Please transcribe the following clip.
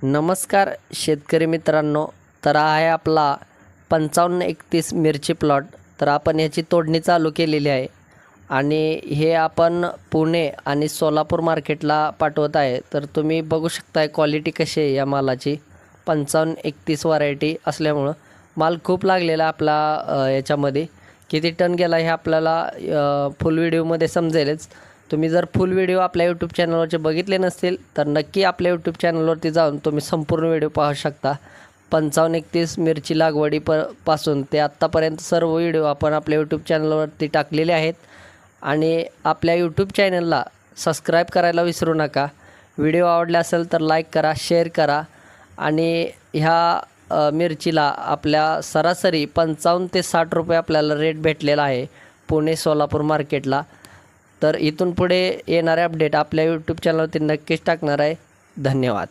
नमस्कार शेतकरी मित्रांनो, तर हा आहे आपला 5531 मिरची प्लॉट. तर आपण याची तोडणी चालू केलेली आहे आणि हे आपण पुणे आणि सोलापूर मार्केटला पाठवत आहे. तर तुम्ही बघू शकताय क्वालिटी कशी आहे या मालाची. 5531 व्हरायटी असल्यामुळं माल खूप लागलेला आपला याच्यामध्ये. किती टन गेला हे आपल्याला फुल व्हिडिओमध्ये समजेलच. तुम्ही जर फुल व्हिडिओ आपल्या यूट्यूब चॅनलवरचे बघितले नसतील तर नक्की आपल्या यूट्यूब चॅनलवरती जाऊन तुम्ही संपूर्ण व्हिडिओ पाहू शकता. 5531 मिरची पासून ते आत्तापर्यंत सर्व व्हिडिओ आपण आपल्या यूट्यूब चॅनलवरती टाकलेले आहेत आणि आपल्या यूट्यूब चॅनलला सबस्क्राईब करायला विसरू नका. व्हिडिओ आवडला असेल तर लाईक करा, शेअर करा आणि ह्या मिरचीला आपल्या सरासरी 55 ते 60 रुपये आपल्याला रेट भेटलेला आहे पुणे सोलापूर मार्केटला. तर इथून पुढे येणारे अपडेट आपल्या यूट्यूब चॅनलवरती नक्कीच टाकणार आहे. धन्यवाद.